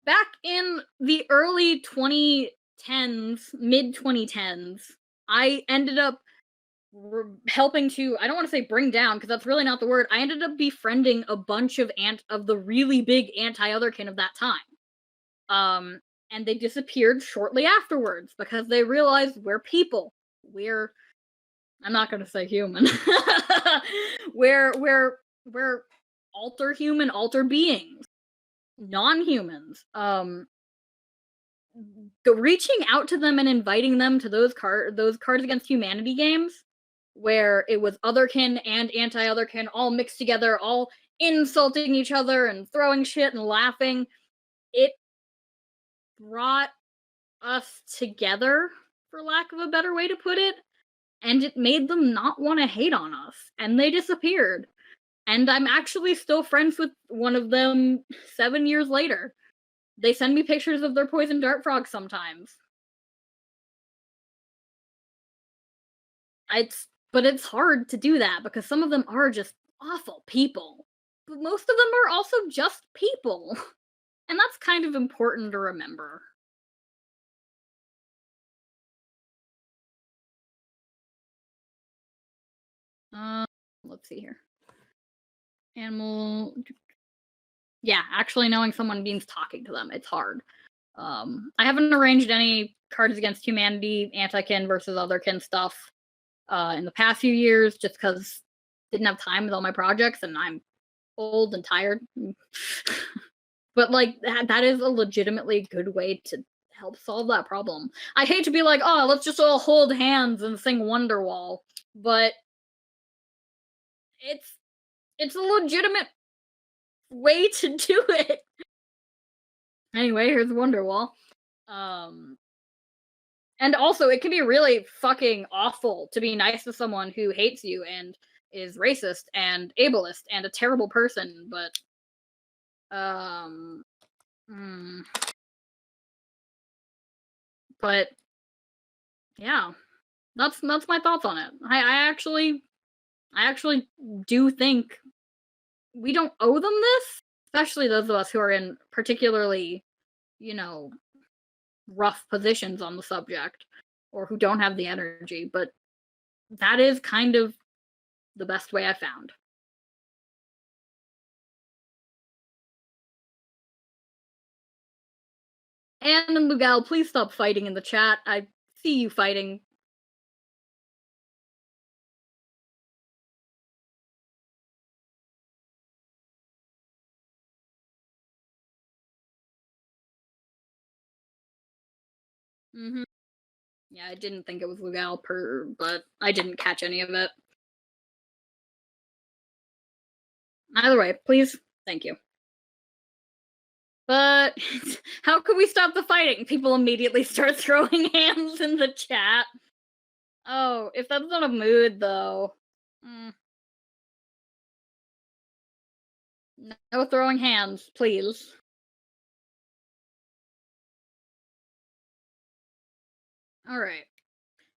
Back in the early 2010s, mid 2010s, I ended up helping to, I don't want to say bring down because that's really not the word. I ended up befriending a bunch of the really big anti-Otherkin of that time. And they disappeared shortly afterwards because they realized we're people. I'm not gonna say human. we're alter human, alter beings, non-humans. Reaching out to them and inviting them to those Cards Against Humanity games, where it was Otherkin and anti-Otherkin all mixed together, all insulting each other and throwing shit and laughing. It brought us together, for lack of a better way to put it, and it made them not want to hate on us, and they disappeared. And I'm actually still friends with one of them 7 years later. They send me pictures of their poison dart frogs sometimes. But it's hard to do that because some of them are just awful people. But most of them are also just people. And that's kind of important to remember. Let's see here. Animal. Yeah, actually knowing someone means talking to them. It's hard. I haven't arranged any Cards Against Humanity, Anti-Kin versus Otherkin stuff in the past few years just because didn't have time with all my projects and I'm old and tired. But like that is a legitimately good way to help solve that problem. I hate to be like, oh, let's just all hold hands and sing Wonderwall, but it's a legitimate way to do it. Anyway, here's Wonderwall. And also, it can be really fucking awful to be nice to someone who hates you and is racist and ableist and a terrible person, but but yeah, that's my thoughts on it. I actually do think we don't owe them this, especially those of us who are in particularly, rough positions on the subject or who don't have the energy, but that is kind of the best way I found. And Lugal, please stop fighting in the chat. I see you fighting. Yeah, I didn't think it was Lugal but I didn't catch any of it. Either way, please, thank you. But how could we stop the fighting? People immediately start throwing hands in the chat. Oh, if that's not a mood, though. No throwing hands, please. Alright.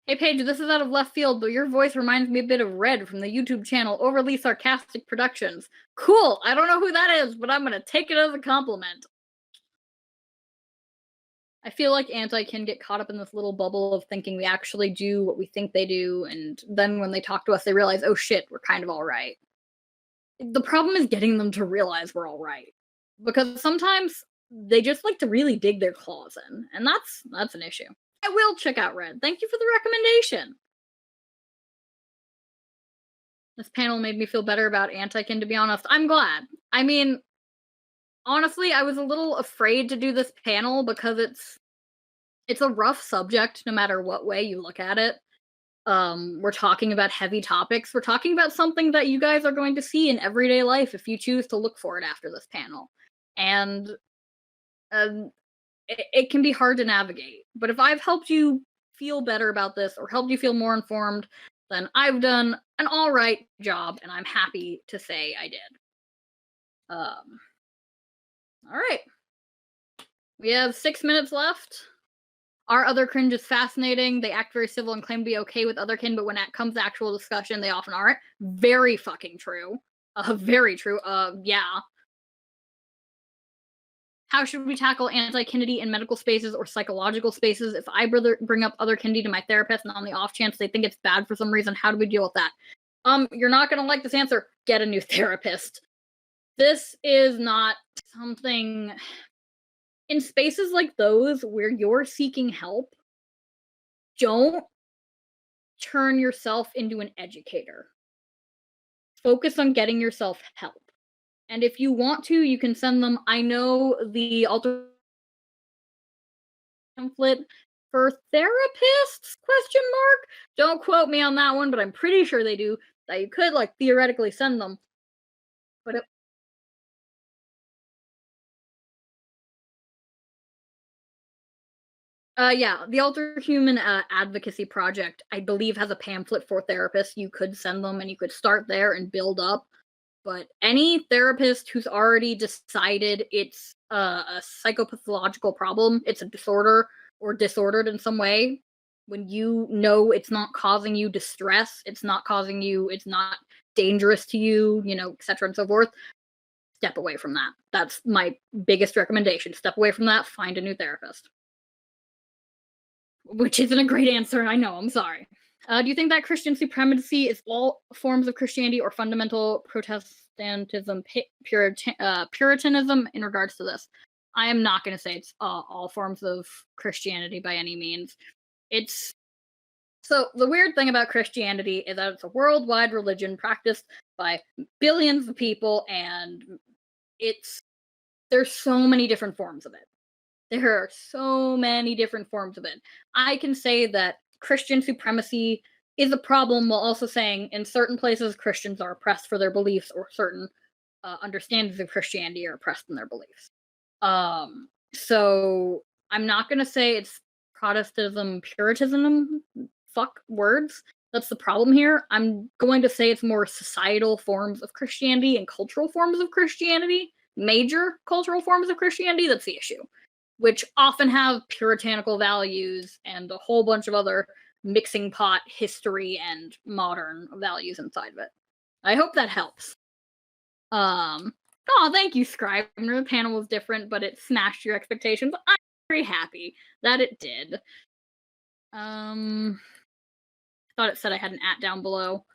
Hey Paige, this is out of left field, but your voice reminds me a bit of Red from the YouTube channel Overly Sarcastic Productions. Cool! I don't know who that is, but I'm gonna take it as a compliment. I feel like anti-kin get caught up in this little bubble of thinking we actually do what we think they do, and then when they talk to us, they realize, oh shit, we're kind of all right. The problem is getting them to realize we're all right, because sometimes they just like to really dig their claws in, and that's an issue. I will check out Red. Thank you for the recommendation. This panel made me feel better about Anti-Kin, to be honest. I'm glad. I mean, honestly, I was a little afraid to do this panel because it's a rough subject no matter what way you look at it. We're talking about heavy topics. We're talking about something that you guys are going to see in everyday life if you choose to look for it after this panel. And it can be hard to navigate. But if I've helped you feel better about this or helped you feel more informed, then I've done an all right job, and I'm happy to say I did. All right. We have 6 minutes left. Our other cringe is fascinating. They act very civil and claim to be okay with otherkin, but when it comes to actual discussion, they often aren't. Very fucking true. Very true. Yeah. How should we tackle anti-kinity in medical spaces or psychological spaces? If I bring up otherkinity to my therapist and on the off chance they think it's bad for some reason, how do we deal with that? You're not gonna like this answer. Get a new therapist. This is not something in spaces like those where you're seeking help. Don't turn yourself into an educator. Focus on getting yourself help. And if you want to, you can send them. I know the alter pamphlet for therapists, question mark. Don't quote me on that one, but I'm pretty sure they do. That you could like theoretically send them. But yeah, the Alter Human Advocacy Project, I believe, has a pamphlet for therapists. You could send them and you could start there and build up. But any therapist who's already decided it's a psychopathological problem, it's a disorder or disordered in some way, when you know it's not causing you distress, it's not causing you, it's not dangerous to you, etc. and so forth, step away from that. That's my biggest recommendation. Step away from that, find a new therapist. Which isn't a great answer, I know, I'm sorry. Do you think that Christian supremacy is all forms of Christianity or fundamental Protestantism, Puritanism in regards to this? I am not going to say it's all forms of Christianity by any means. So the weird thing about Christianity is that it's a worldwide religion practiced by billions of people, and there's so many different forms of it. There are so many different forms of it. I can say that Christian supremacy is a problem while also saying in certain places Christians are oppressed for their beliefs, or certain understandings of Christianity are oppressed in their beliefs. So I'm not going to say it's Protestantism, Puritanism. Fuck words. That's the problem here. I'm going to say it's more societal forms of Christianity and cultural forms of Christianity, major cultural forms of Christianity. That's the issue, which often have puritanical values and a whole bunch of other mixing pot history and modern values inside of it. I hope that helps. Oh, thank you, Scribe. The panel was different, but it smashed your expectations. I'm very happy that it did. I thought it said I had an @ down below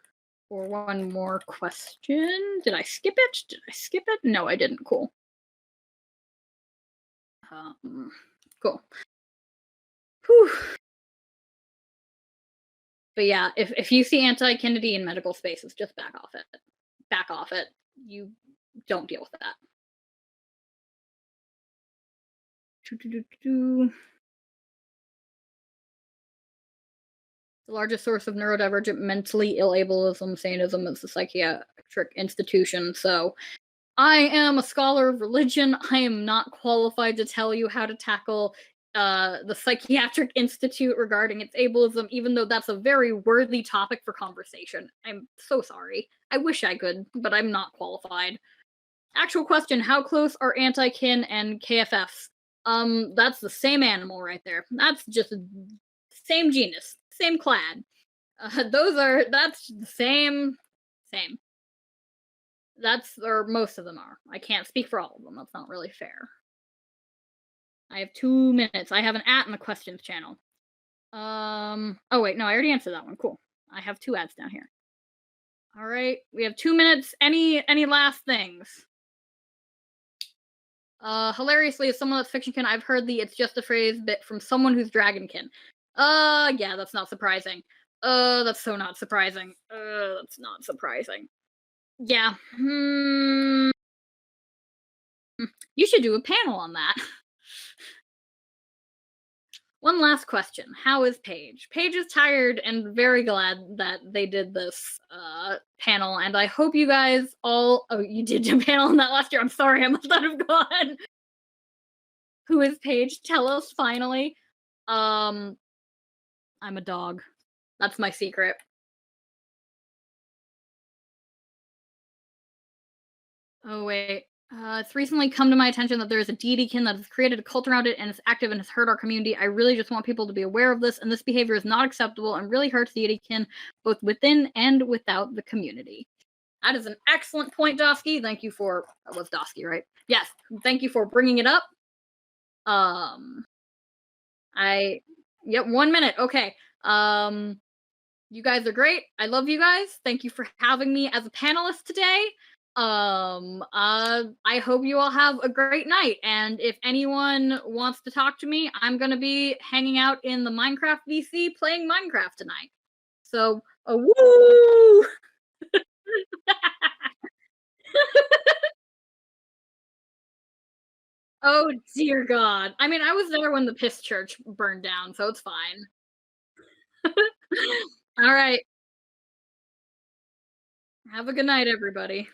for one more question. Did I skip it? No, I didn't. Cool. Cool. Whew. But yeah, if you see anti-kinity in medical spaces, just back off it. Back off it. You don't deal with that. The largest source of neurodivergent mentally ill ableism, Satanism is the psychiatric institution. So I am a scholar of religion. I am not qualified to tell you how to tackle the Psychiatric Institute regarding its ableism, even though that's a very worthy topic for conversation. I'm so sorry. I wish I could, but I'm not qualified. Actual question, how close are anti-kin and KFFs? That's the same animal right there. That's just same genus, same clad. That's the same. Or most of them are. I can't speak for all of them. That's not really fair. I have 2 minutes. I have an at in the questions channel. Oh wait, no, I already answered that one. Cool. I have 2 ads down here. All right, we have 2 minutes. Any last things? Hilariously, as someone that's fictionkin, I've heard the "it's just a phrase" bit from someone who's dragonkin. Yeah, that's not surprising. That's so not surprising. That's not surprising. Yeah. You should do a panel on that. One last question. How is Paige? Paige is tired and very glad that they did this panel, and I hope you guys all. Oh, you did do a panel on that last year. I'm sorry, I must not have gone. Who is Paige? Tell us finally. Um, I'm a dog. That's my secret. Oh wait. It's recently come to my attention that there is a deitykin that has created a cult around it and is active and has hurt our community. I really just want people to be aware of this, and this behavior is not acceptable and really hurts the deitykin both within and without the community. That is an excellent point, Dosky. Thank you for that was Dosky, right? Yes. Thank you for bringing it up. Um, I yep, 1 minute. Okay. You guys are great. I love you guys. Thank you for having me as a panelist today. I hope you all have a great night. And if anyone wants to talk to me, I'm gonna be hanging out in the Minecraft VC playing Minecraft tonight. So, woo! Oh dear God. I mean, I was there when the piss church burned down, so it's fine. All right. Have a good night, everybody.